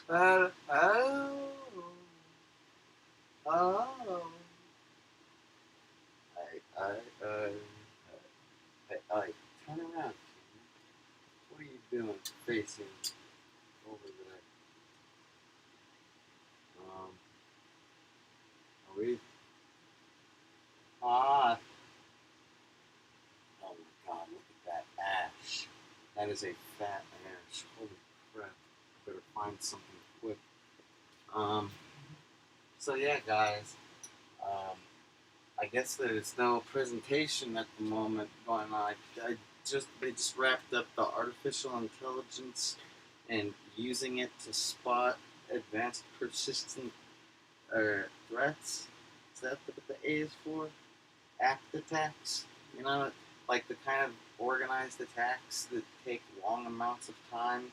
Oh, oh. I, I, uh, turn around. What are you doing facing over there? Are we? Ah, oh my God! Look at that ash. That is a fat ash. Holy crap! Better find something quick. Um. So yeah, guys. Um. I guess there's no presentation at the moment going on. They just wrapped up the artificial intelligence and using it to spot advanced persistent threats. Is that what the A is for? Act attacks. You know, like the kind of organized attacks that take long amounts of time.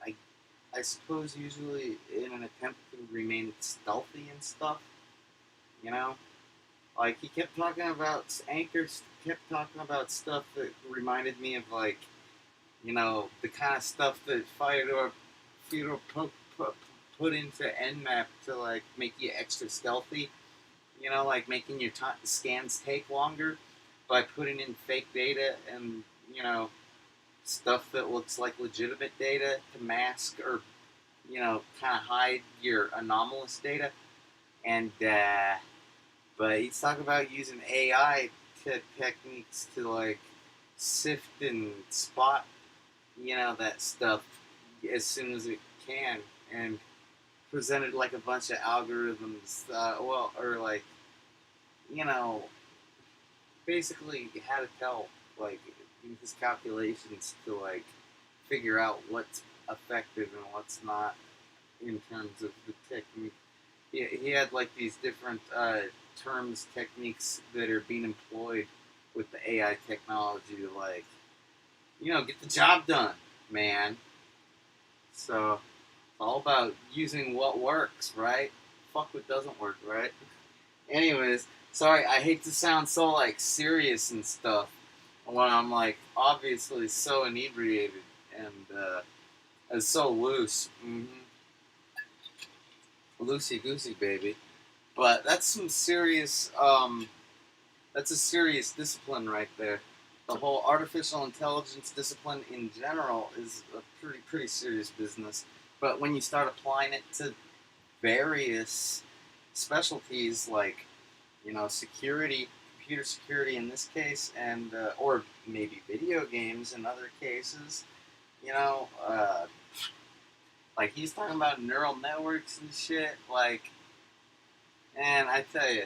I I suppose usually in an attempt to remain stealthy and stuff. You know, like he kept talking about anchors, kept talking about stuff that reminded me of like the kind of stuff that Fyodor put into Nmap to like make you extra stealthy. Like making your scans take longer by putting in fake data and stuff that looks like legitimate data to mask or kind of hide your anomalous data. And but he's talking about using AI techniques to like sift and spot that stuff as soon as it can, and presented like a bunch of algorithms. Or like you know, basically how to tell like his calculations to like figure out what's effective and what's not in terms of the technique. He had like these different terms, techniques that are being employed with the AI technology to like, get the job done, man. So it's all about using what works, right? Fuck what doesn't work, right? Anyways, sorry, I hate to sound so like serious and stuff when I'm like obviously so inebriated and so loose. Loosey goosey, baby. But that's some serious. That's a serious discipline right there. The whole artificial intelligence discipline in general is a pretty serious business. But when you start applying it to various specialties like security, computer security in this case, and or maybe video games in other cases, you know, uh, like he's talking about neural networks and shit. Like, and I tell you,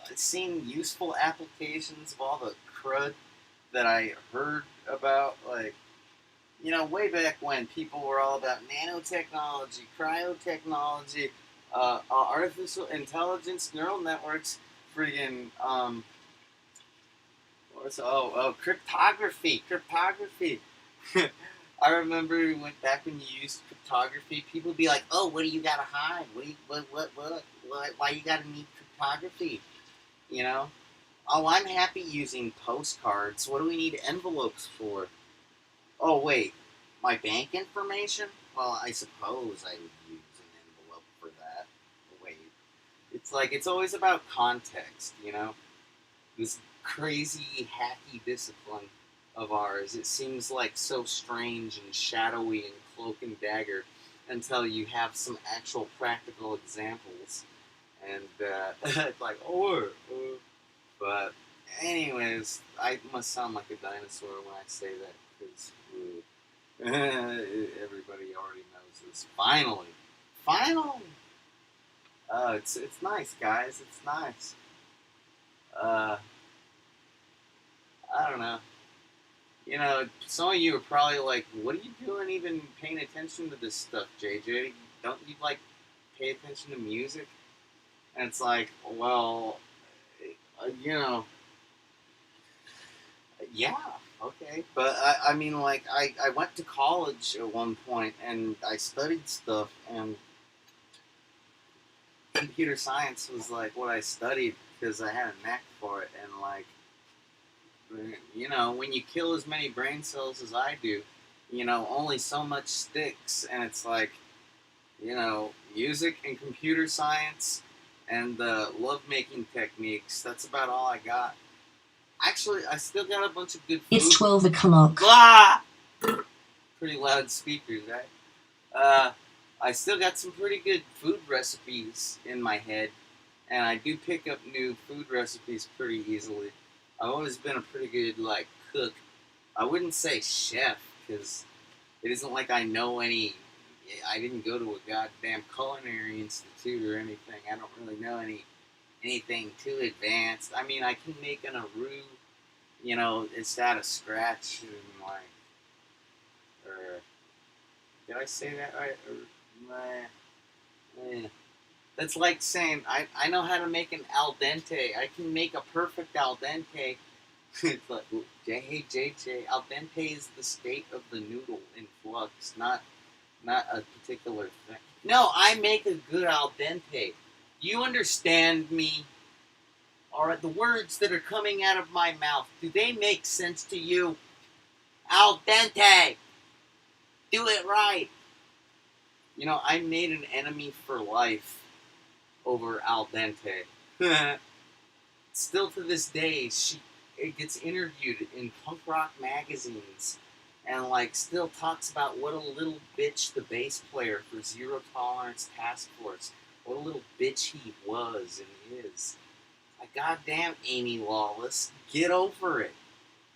I've seen useful applications of all the crud that I heard about, like, way back when people were all about nanotechnology, cryotechnology, artificial intelligence, neural networks, friggin', cryptography. I remember when you used cryptography, people would be like, "Oh, what do you gotta hide? Why you gotta need cryptography?" You know? Oh, I'm happy using postcards. What do we need envelopes for? Oh, wait, my bank information? Well, I suppose I would use an envelope for that. Wait, it's like it's always about context, This crazy, hacky discipline of ours. It seems like so strange and shadowy and cloak and dagger until you have some actual practical examples. And it's like, but anyways, I must sound like a dinosaur when I say that because everybody already knows this. Finally. It's nice, guys. It's nice. Uh, I don't know. Some of you are probably like, "What are you doing? Even paying attention to this stuff, JJ? Don't you like pay attention to music?" And it's like, well, you know, yeah, okay. But I mean, like, I went to college at one point and I studied stuff, and computer science was like what I studied because I had a knack for it. And, like, when you kill as many brain cells as I do, only so much sticks, and it's like, music and computer science and the lovemaking techniques. That's about all I got. Actually, I still got a bunch of good food. It's 12 o'clock. Blah! Pretty loud speakers, right? I still got some pretty good food recipes in my head, and I do pick up new food recipes pretty easily. I've always been a pretty good, cook. I wouldn't say chef, because it isn't like I know any. I didn't go to a goddamn culinary institute or anything. I don't really know anything too advanced. I mean, I can make an aru, it's out of scratch, and or did I say that right? That's like saying I know how to make an al dente. I can make a perfect al dente. It's like, hey JJ, al dente is the state of the noodle in flux, not a particular thing. No, I make a good al dente. You understand me? Or the words that are coming out of my mouth, do they make sense to you? Al dente! Do it right! I made an enemy for life over al dente. Still to this day, it gets interviewed in punk rock magazines and still talks about what a little bitch the bass player for Zero Tolerance Task Force, what a little bitch he was and is. Like, goddamn, Amy Lawless, get over it.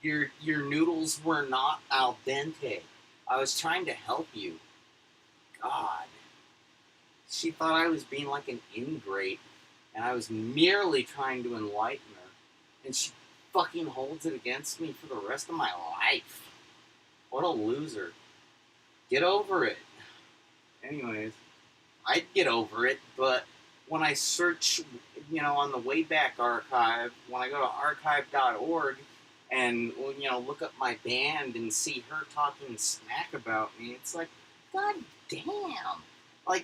Your noodles were not al dente. I was trying to help you. God. She thought I was being like an ingrate, and I was merely trying to enlighten her, and she fucking holds it against me for the rest of my life. What a loser. Get over it. Anyways, I'd get over it, but when I search, on the Wayback Archive, when I go to archive.org and, look up my band and see her talking smack about me, it's like, god damn.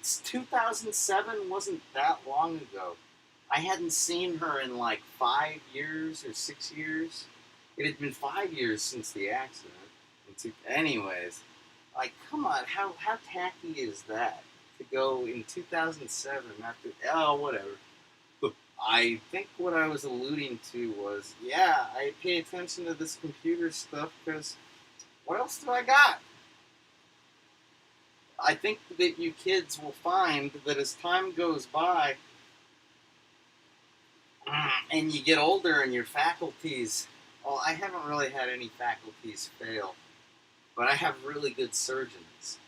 2007 wasn't that long ago. I hadn't seen her in 5 years or 6 years. It had been 5 years since the accident. Anyways, come on, how tacky is that? To go in 2007 after, whatever. I think what I was alluding to was, yeah, I pay attention to this computer stuff because what else do I got? I think that you kids will find that as time goes by and you get older and your faculties, well, I haven't really had any faculties fail, but I have really good surgeons.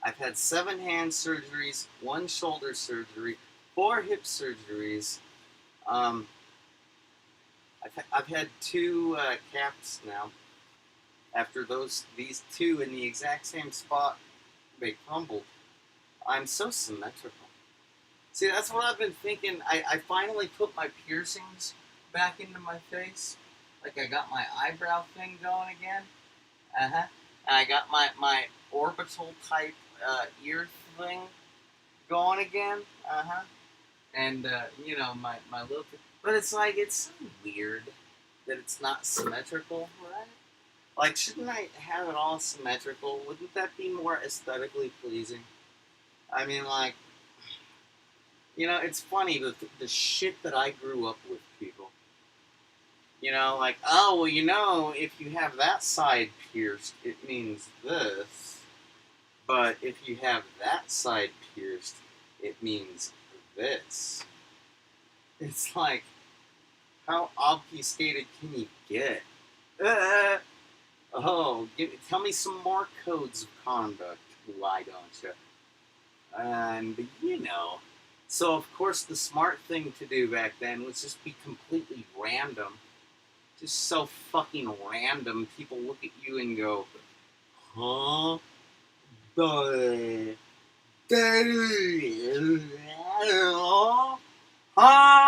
I've had 7 hand surgeries, 1 shoulder surgery, 4 hip surgeries. I've had 2 caps now. After these 2 in the exact same spot, they crumbled. I'm so symmetrical. See, that's what I've been thinking. I finally put my piercings back into my face. I got my eyebrow thing going again. And I got my orbital type ear thing going again. And, my little... But it's it's so weird that it's not symmetrical, right? Shouldn't I have it all symmetrical? Wouldn't that be more aesthetically pleasing? I mean, it's funny, the shit that I grew up with, people. If you have that side pierced, it means this. But if you have that side pierced, it means this. It's how obfuscated can you get? Tell me some more codes of conduct, why don't you? And, so of course the smart thing to do back then was just be completely random. Just so fucking random, people look at you and go, huh? Huh?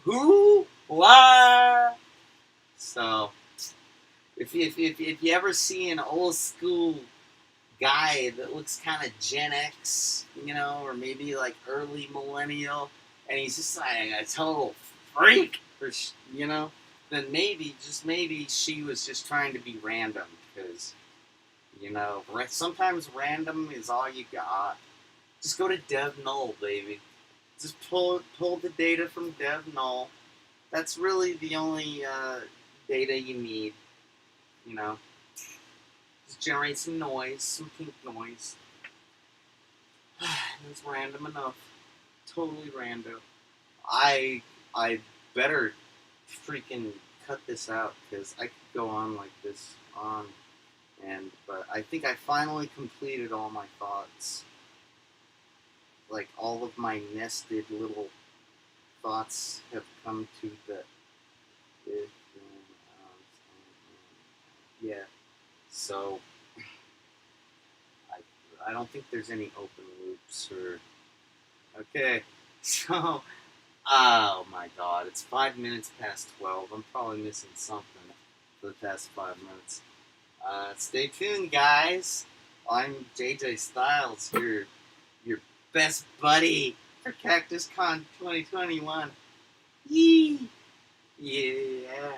Who? Why? So, if you ever see an old school guy that looks kind of Gen X, or maybe early millennial, and he's just a total freak, then maybe, just maybe, she was just trying to be random, because, sometimes random is all you got. Just go to dev null, baby. Just pull the data from dev null. That's really the only data you need. Just generate some noise, some pink noise. It's random enough. Totally random. I better freaking cut this out because I could go on like this but I think I finally completed all my thoughts. Like all of my nested little thoughts have come to the yeah. So I don't think there's any open loops or okay. So oh my god, it's 5 minutes past 12. I'm probably missing something for the past 5 minutes. Stay tuned, guys. I'm JJ Styles, your best buddy for CactusCon 2021. Yee! Yeah.